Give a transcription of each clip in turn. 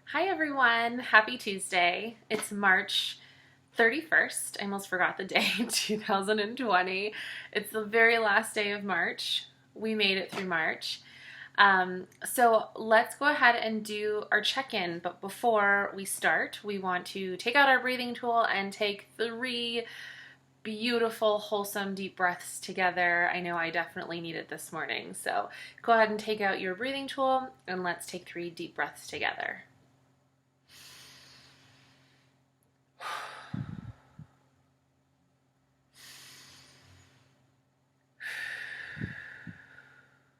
Hi everyone, happy Tuesday. It's March 31st. I almost forgot the day, 2020. It's the very last day of March. We made it through March. So let's go ahead and do our check-in. But before we start, we want to take out our breathing tool and take 3 beautiful, wholesome, deep breaths together. I know I definitely need it this morning. So go ahead and take out your breathing tool and let's take 3 deep breaths together.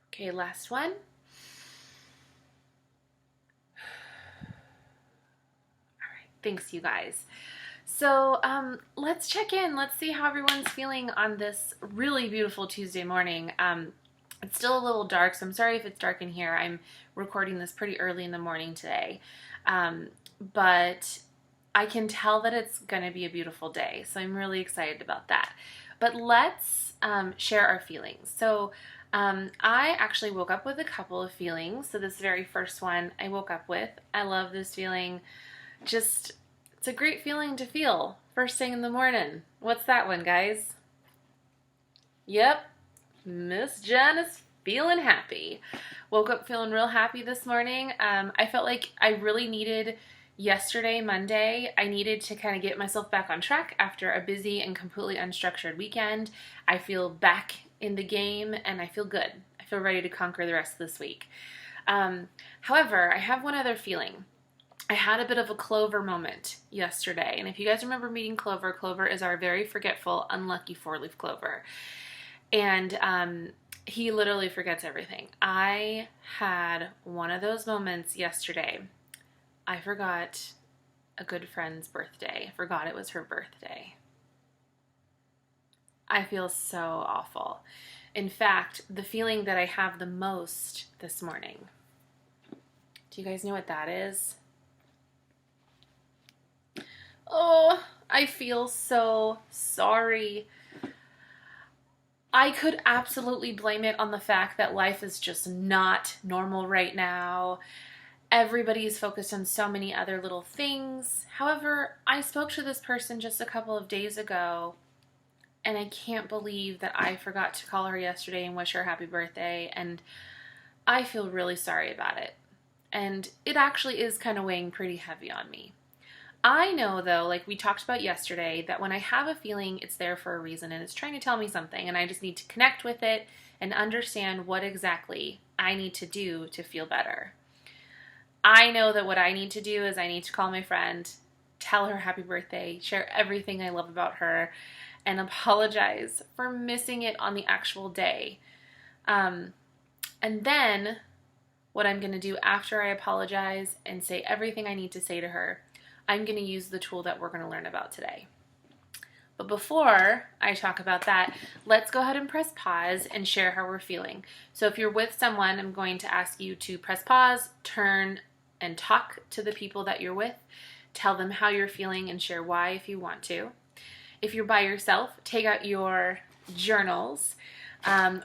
Okay, last one. All right, thanks you guys. So let's check in. Let's see how everyone's feeling on this really beautiful Tuesday morning. It's still a little dark, so I'm sorry if it's dark in here. I'm recording this pretty early in the morning today. But I can tell that it's going to be a beautiful day, so I'm really excited about that. But let's share our feelings. So I actually woke up with a couple of feelings. So this very first one I woke up with, I love this feeling. It's a great feeling to feel first thing in the morning. What's that one, guys? Yep, Miss Jen is feeling happy. Woke up feeling real happy this morning. I felt like I really needed yesterday, Monday, I needed to kind of get myself back on track after a busy and completely unstructured weekend. I feel back in the game and I feel good. I feel ready to conquer the rest of this week. However, I have one other feeling. I had a bit of a Clover moment yesterday. And if you guys remember meeting Clover, Clover is our very forgetful, unlucky 4-leaf clover. And he literally forgets everything. I had one of those moments yesterday. I forgot a good friend's birthday. I forgot it was her birthday. I feel so awful. In fact, the feeling that I have the most this morning, do you guys know what that is? Oh, I feel so sorry. I could absolutely blame it on the fact that life is just not normal right now. Everybody is focused on so many other little things. However, I spoke to this person just a couple of days ago, and I can't believe that I forgot to call her yesterday and wish her happy birthday, and I feel really sorry about it. And it actually is kind of weighing pretty heavy on me. I know, though, like we talked about yesterday, that when I have a feeling, it's there for a reason, and it's trying to tell me something, and I just need to connect with it and understand what exactly I need to do to feel better. I know that what I need to do is I need to call my friend, tell her happy birthday, share everything I love about her, and apologize for missing it on the actual day. And then what I'm going to do after I apologize and say everything I need to say to her, I'm going to use the tool that we're going to learn about today. But before I talk about that, let's go ahead and press pause and share how we're feeling. So if you're with someone, I'm going to ask you to press pause, turn, and talk to the people that you're with. Tell them how you're feeling and share why if you want to. If you're by yourself, take out your journals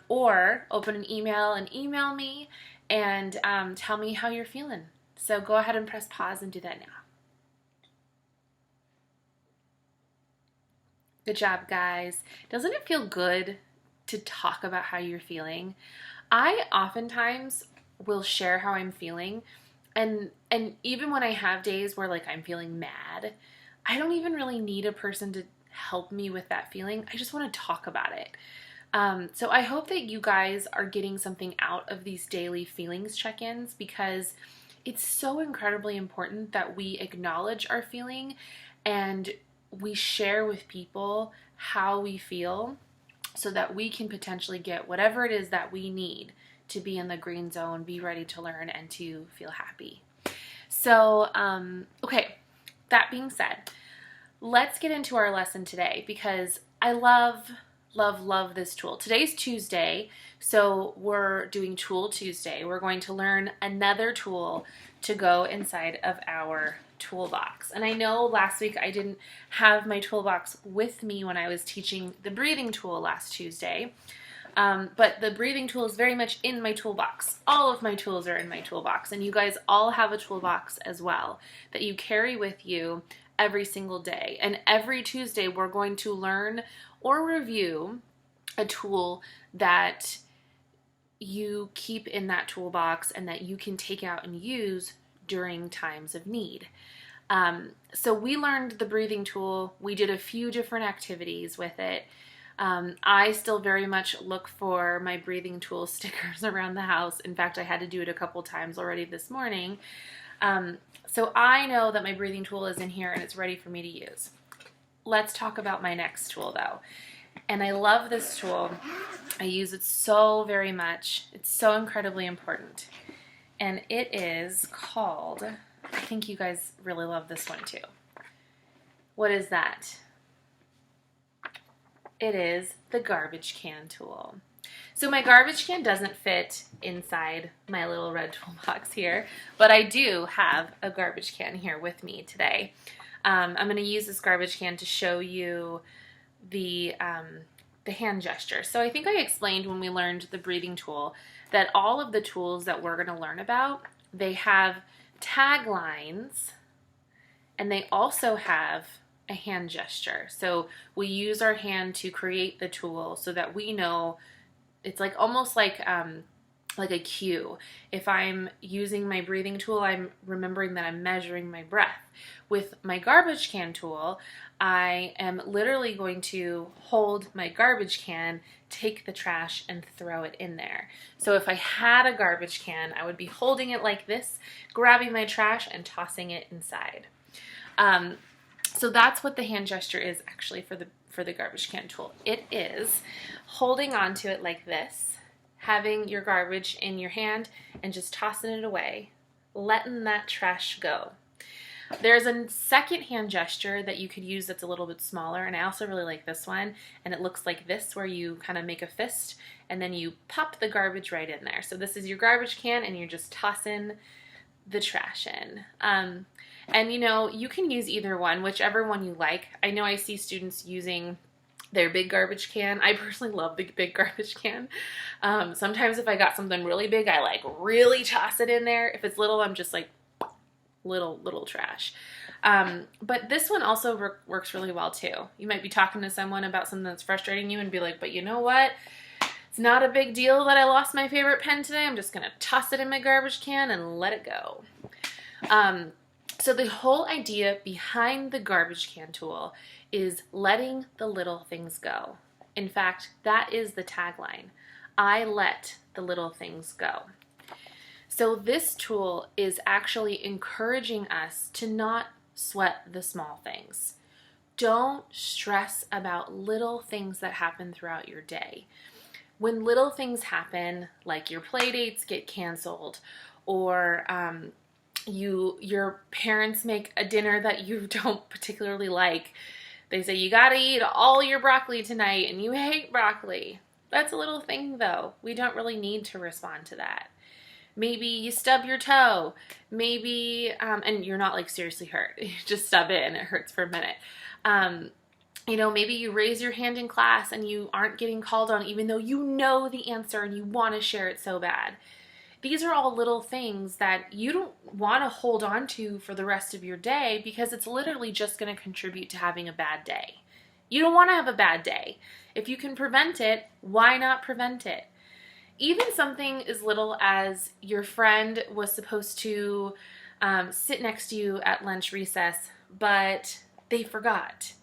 or open an email and email me and tell me how you're feeling. So go ahead and press pause and do that now. Good job, guys. Doesn't it feel good to talk about how you're feeling? I oftentimes will share how I'm feeling, and even when I have days where like I'm feeling mad, I don't even really need a person to help me with that feeling. I just want to talk about it. So I hope that you guys are getting something out of these daily feelings check-ins, because it's so incredibly important that we acknowledge our feeling and we share with people how we feel so that we can potentially get whatever it is that we need to be in the green zone, be ready to learn, and to feel happy. So, okay, that being said, let's get into our lesson today, because I love this tool. Today's Tuesday, so we're doing Tool Tuesday. We're going to learn another tool to go inside of our toolbox. And I know last week I didn't have my toolbox with me when I was teaching the breathing tool last Tuesday, But the breathing tool is very much in my toolbox. All of my tools are in my toolbox, and you guys all have a toolbox as well that you carry with you every single day. And every Tuesday, we're going to learn or review a tool that you keep in that toolbox and that you can take out and use during times of need. So we learned the breathing tool. We did a few different activities with it. I still very much look for my breathing tool stickers around the house. In fact, I had to do it a couple times already this morning. So I know that my breathing tool is in here and it's ready for me to use. Let's talk about my next tool though. And I love this tool. I use it so very much. It's so incredibly important. And it is called, I think you guys really love this one too. What is that? It is the garbage can tool. So my garbage can doesn't fit inside my little red toolbox here, but I do have a garbage can here with me today. I'm going to use this garbage can to show you the hand gesture. So I think I explained when we learned the breathing tool that all of the tools that we're going to learn about, they have taglines and they also have a hand gesture. So we use our hand to create the tool so that we know it's like almost like a cue. If I'm using my breathing tool, I'm remembering that I'm measuring my breath. With my garbage can tool, I am literally going to hold my garbage can, take the trash, and throw it in there. So if I had a garbage can, I would be holding it like this, grabbing my trash and tossing it inside. So that's what the hand gesture is actually for the garbage can tool. It is holding onto it like this, having your garbage in your hand and just tossing it away, letting that trash go. There's a second hand gesture that you could use that's a little bit smaller, and I also really like this one, and it looks like this where you kind of make a fist and then you pop the garbage right in there. So this is your garbage can and you're just tossing the trash in. And you know, you can use either one, whichever one you like. I know I see students using their big garbage can. I personally love the big garbage can. Sometimes if I got something really big, I like really toss it in there. If it's little, I'm just like little trash. But this one also works really well too. You might be talking to someone about something that's frustrating you and be like, but you know what? It's not a big deal that I lost my favorite pen today. I'm just going to toss it in my garbage can and let it go. So the whole idea behind the garbage can tool is letting the little things go. In fact, that is the tagline. I let the little things go. So this tool is actually encouraging us to not sweat the small things. Don't stress about little things that happen throughout your day. When little things happen, like your play dates get canceled, or your parents make a dinner that you don't particularly like. They say you gotta eat all your broccoli tonight and you hate broccoli. That's a little thing though. We don't really need to respond to that. Maybe you stub your toe. Maybe, and you're not like seriously hurt. You just stub it and it hurts for a minute. You know, maybe you raise your hand in class and you aren't getting called on even though you know the answer and you want to share it so bad. These are all little things that you don't want to hold on to for the rest of your day because it's literally just going to contribute to having a bad day. You don't want to have a bad day. If you can prevent it, why not prevent it? Even something as little as your friend was supposed to sit next to you at lunch recess, but they forgot.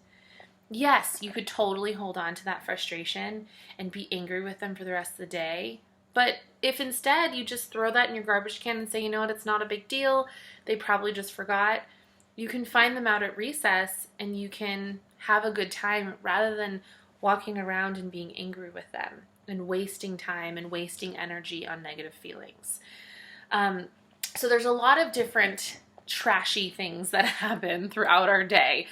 Yes, you could totally hold on to that frustration and be angry with them for the rest of the day. But if instead you just throw that in your garbage can and say, you know what, it's not a big deal, they probably just forgot, you can find them out at recess and you can have a good time rather than walking around and being angry with them and wasting time and wasting energy on negative feelings. So there's a lot of different trashy things that happen throughout our day.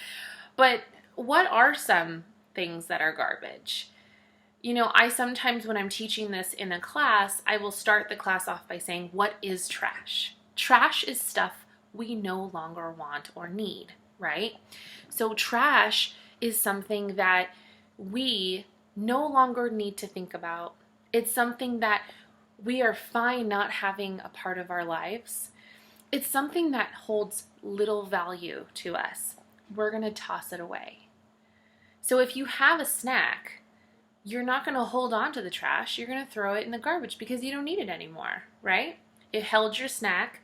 But what are some things that are garbage? You know, I sometimes when I'm teaching this in a class, I will start the class off by saying, what is trash? Trash is stuff we no longer want or need, right? So trash is something that we no longer need to think about. It's something that we are fine not having a part of our lives. It's something that holds little value to us. We're going to toss it away. So if you have a snack, you're not going to hold on to the trash. You're going to throw it in the garbage because you don't need it anymore, right? It held your snack.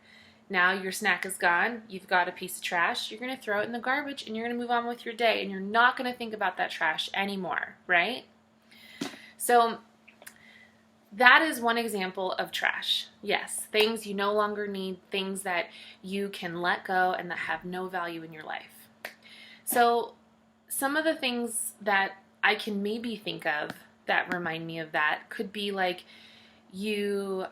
Now your snack is gone. You've got a piece of trash. You're going to throw it in the garbage and you're going to move on with your day, and you're not going to think about that trash anymore, right? So that is one example of trash. Yes, things you no longer need, things that you can let go and that have no value in your life. So some of the things that I can maybe think of that remind me of that could be like you,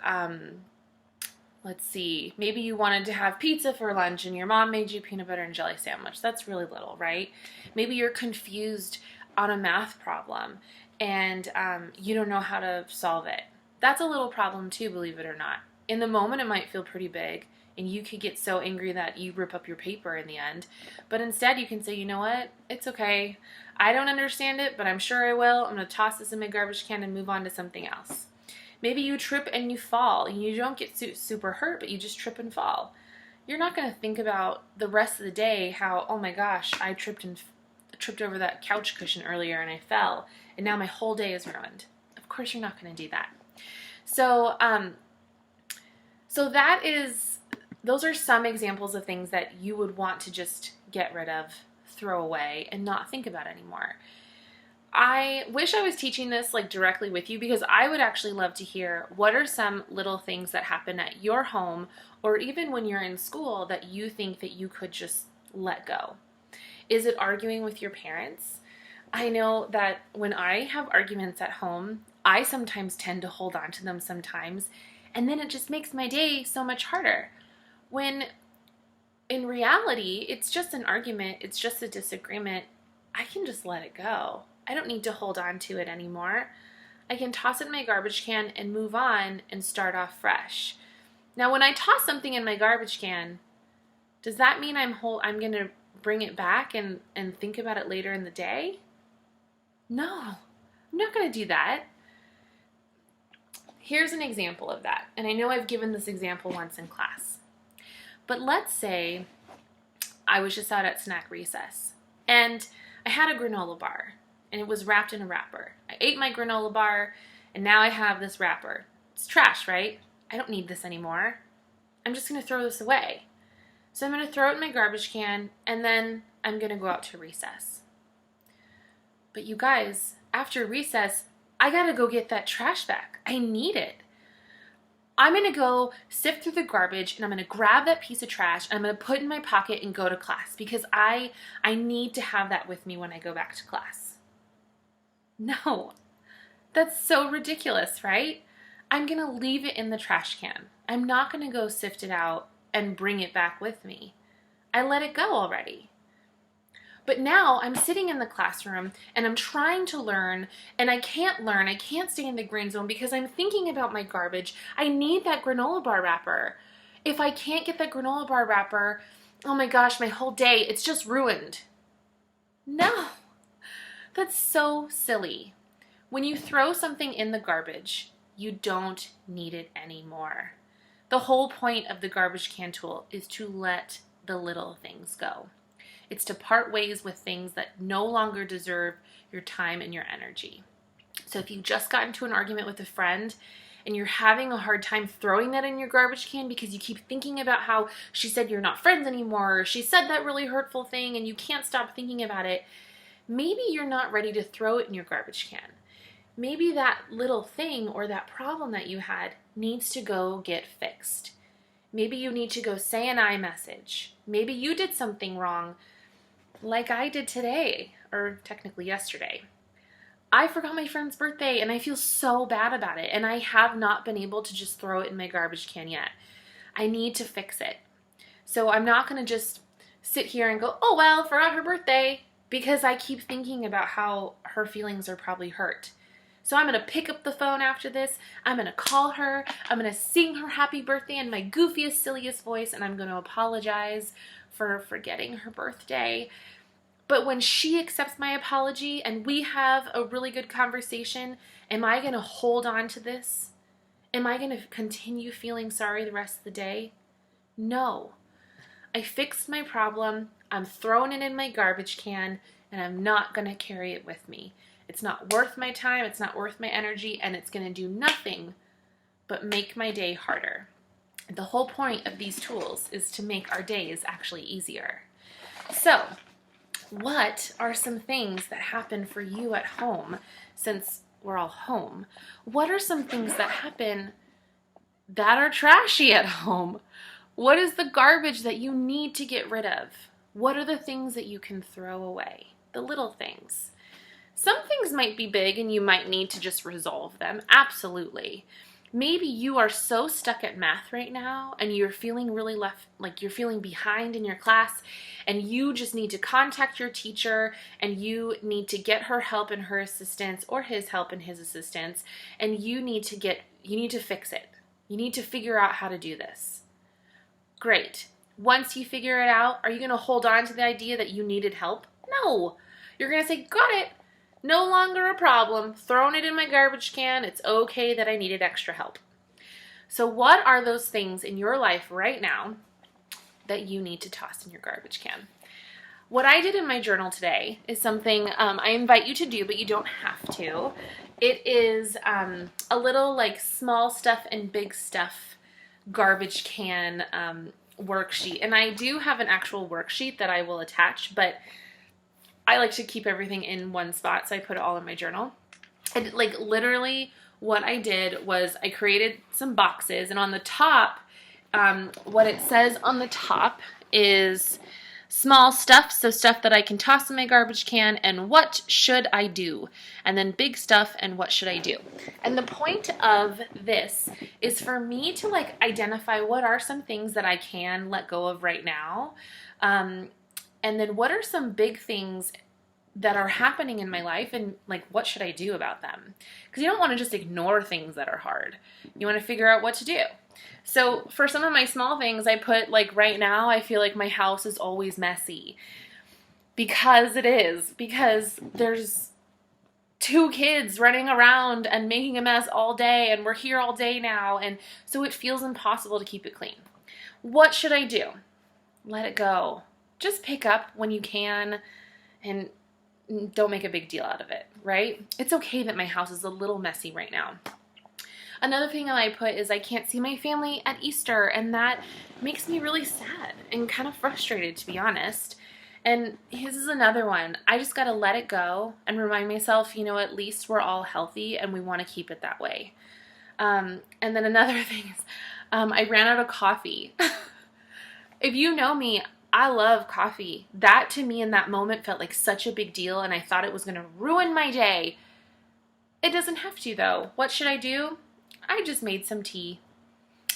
let's see, maybe you wanted to have pizza for lunch and your mom made you peanut butter and jelly sandwich. That's really little, right? Maybe you're confused on a math problem and you don't know how to solve it. That's a little problem too, believe it or not. In the moment, it might feel pretty big, and you could get so angry that you rip up your paper in the end. But instead, you can say, you know what? It's okay. I don't understand it, but I'm sure I will. I'm going to toss this in my garbage can and move on to something else. Maybe you trip and you fall, and you don't get super hurt, but you just trip and fall. You're not going to think about the rest of the day how, oh my gosh, I tripped over that couch cushion earlier and I fell, and now my whole day is ruined. Of course, you're not going to do that. So those are some examples of things that you would want to just get rid of, throw away, and not think about anymore. I wish I was teaching this like directly with you, because I would actually love to hear what are some little things that happen at your home or even when you're in school that you think that you could just let go. Is it arguing with your parents? I know that when I have arguments at home, I sometimes tend to hold on to them sometimes, and then it just makes my day so much harder. When in reality, it's just an argument, it's just a disagreement. I can just let it go. I don't need to hold on to it anymore. I can toss it in my garbage can and move on and start off fresh. Now, when I toss something in my garbage can, does that mean I'm going to bring it back and think about it later in the day? No, I'm not going to do that. Here's an example of that. And I know I've given this example once in class. But let's say I was just out at snack recess and I had a granola bar and it was wrapped in a wrapper. I ate my granola bar and now I have this wrapper. It's trash, right? I don't need this anymore. I'm just going to throw this away. So I'm going to throw it in my garbage can and then I'm going to go out to recess. But you guys, after recess, I gotta go get that trash back. I need it. I'm gonna go sift through the garbage and I'm gonna grab that piece of trash and I'm gonna put it in my pocket and go to class because I need to have that with me when I go back to class. No, that's so ridiculous, right? I'm gonna leave it in the trash can. I'm not gonna go sift it out and bring it back with me. I let it go already. But now I'm sitting in the classroom and I'm trying to learn and I can't learn. I can't stay in the green zone because I'm thinking about my garbage. I need that granola bar wrapper. If I can't get that granola bar wrapper, oh my gosh, my whole day, it's just ruined. No, that's so silly. When you throw something in the garbage, you don't need it anymore. The whole point of the garbage can tool is to let the little things go. It's to part ways with things that no longer deserve your time and your energy. So if you just got into an argument with a friend and you're having a hard time throwing that in your garbage can because you keep thinking about how she said you're not friends anymore, or she said that really hurtful thing and you can't stop thinking about it, maybe you're not ready to throw it in your garbage can. Maybe that little thing or that problem that you had needs to go get fixed. Maybe you need to go say an iMessage. Maybe you did something wrong, like I did today, or technically yesterday. I forgot my friend's birthday and I feel so bad about it, and I have not been able to just throw it in my garbage can yet. I need to fix it. So I'm not going to just sit here and go, oh well, forgot her birthday, because I keep thinking about how her feelings are probably hurt. So I'm going to pick up the phone after this, I'm going to call her, I'm going to sing her happy birthday in my goofiest, silliest voice, and I'm going to apologize for forgetting her birthday. But when she accepts my apology and we have a really good conversation, am I going to hold on to this? Am I going to continue feeling sorry the rest of the day? No. I fixed my problem. I'm throwing it in my garbage can, and I'm not going to carry it with me. It's not worth my time. It's not worth my energy, and it's going to do nothing but make my day harder. The whole point of these tools is to make our days actually easier. So, what are some things that happen for you at home since we're all home? What are some things that happen that are trashy at home? What is the garbage that you need to get rid of? What are the things that you can throw away? The little things. Some things might be big and you might need to just resolve them. Absolutely. Maybe you are so stuck at math right now and you're feeling really you're feeling behind in your class, and you just need to contact your teacher and you need to get her help and her assistance, or his help and his assistance, and you need to fix it. You need to figure out how to do this. Great. Once you figure it out, are you going to hold on to the idea that you needed help? No. You're going to say, got it. No longer a problem. Throwing it in my garbage can. It's okay that I needed extra help. So what are those things in your life right now that you need to toss in your garbage can? What I did in my journal today is something I invite you to do, but you don't have to. It is a little small stuff and big stuff garbage can worksheet. And I do have an actual worksheet that I will attach, but I like to keep everything in one spot, so I put it all in my journal. And literally what I did was I created some boxes, and on the top, what it says on the top is small stuff, so stuff that I can toss in my garbage can, and what should I do? And then big stuff, and what should I do? And the point of this is for me to identify what are some things that I can let go of right now. And then what are some big things that are happening in my life, and what should I do about them? Because you don't want to just ignore things that are hard. You want to figure out what to do. So for some of my small things, I put right now, I feel like my house is always messy. Because it is. Because there's 2 kids running around and making a mess all day, and we're here all day now, and so it feels impossible to keep it clean. What should I do? Let it go. Just pick up when you can and don't make a big deal out of it, right? It's okay that my house is a little messy right now. Another thing that I put is I can't see my family at Easter, and that makes me really sad and kind of frustrated, to be honest. And this is another one. I just got to let it go and remind myself, at least we're all healthy and we want to keep it that way. And then another thing is I ran out of coffee. If you know me, I love coffee. That to me in that moment felt like such a big deal, and I thought it was going to ruin my day. It doesn't have to, though. What should I do? I just made some tea.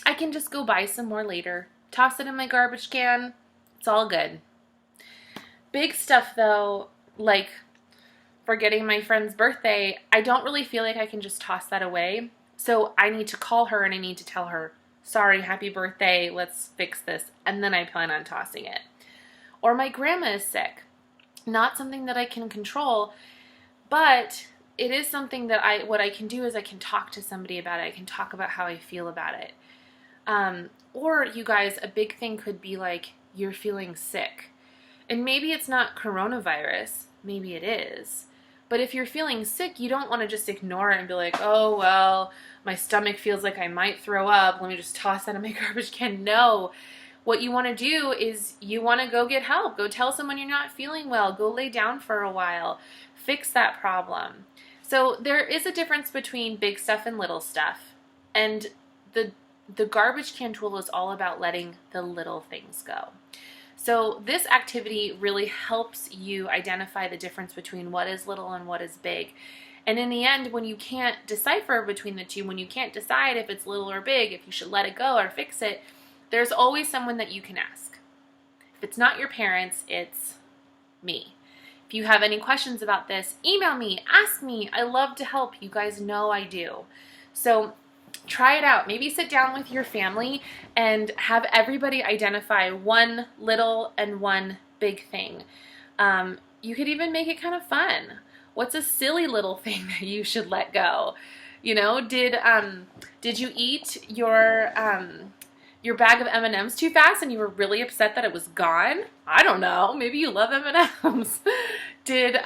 I can just go buy some more later. Toss it in my garbage can. It's all good. Big stuff, though, like forgetting my friend's birthday, I don't really feel like I can just toss that away. So I need to call her and I need to tell her, sorry, happy birthday, let's fix this, and then I plan on tossing it. Or my grandma is sick. Not something that I can control, but it is something that what I can do is I can talk to somebody about it. I can talk about how I feel about it. Or you guys, a big thing could be you're feeling sick. And maybe it's not coronavirus, maybe it is. But if you're feeling sick, you don't want to just ignore it and be like, oh, well, my stomach feels like I might throw up. Let me just toss that in my garbage can. No. What you want to do is you want to go get help. Go tell someone you're not feeling well. Go lay down for a while. Fix that problem. So there is a difference between big stuff and little stuff. And the garbage can tool is all about letting the little things go. So this activity really helps you identify the difference between what is little and what is big. And in the end, when you can't decipher between the two, when you can't decide if it's little or big, if you should let it go or fix it, there's always someone that you can ask. If it's not your parents, it's me. If you have any questions about this, email me, ask me. I love to help. You guys know I do. So try it out. Maybe sit down with your family and have everybody identify one little and one big thing. you could even make it kind of fun. What's a silly little thing that you should let go? You know, did you eat your bag of M&Ms too fast and you were really upset that it was gone? I don't know. Maybe you love M&Ms. Did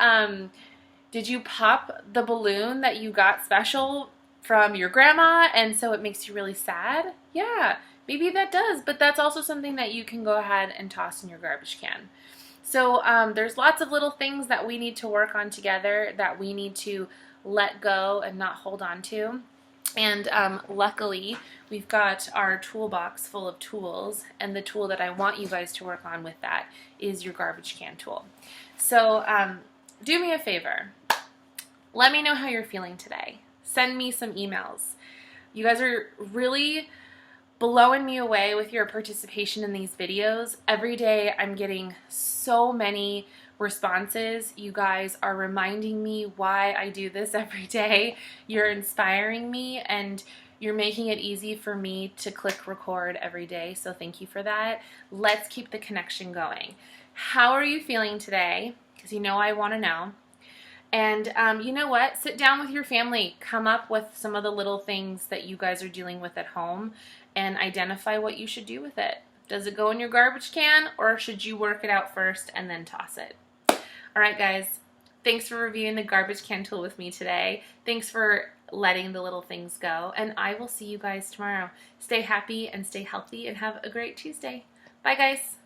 you pop the balloon that you got special from your grandma and so it makes you really sad? Yeah, maybe that does, but that's also something that you can go ahead and toss in your garbage can. So there's lots of little things that we need to work on together, that we need to let go and not hold on to. And luckily, we've got our toolbox full of tools, and the tool that I want you guys to work on with that is your garbage can tool. So do me a favor. Let me know how you're feeling today. Send me some emails. You guys are really blowing me away with your participation in these videos. Every day I'm getting so many responses. You guys are reminding me why I do this every day. You're inspiring me and you're making it easy for me to click record every day. So thank you for that. Let's keep the connection going. How are you feeling today? Because you know I want to know. And you know what? Sit down with your family. Come up with some of the little things that you guys are dealing with at home and identify what you should do with it. Does it go in your garbage can, or should you work it out first and then toss it? All right, guys. Thanks for reviewing the garbage can tool with me today. Thanks for letting the little things go. And I will see you guys tomorrow. Stay happy and stay healthy and have a great Tuesday. Bye, guys.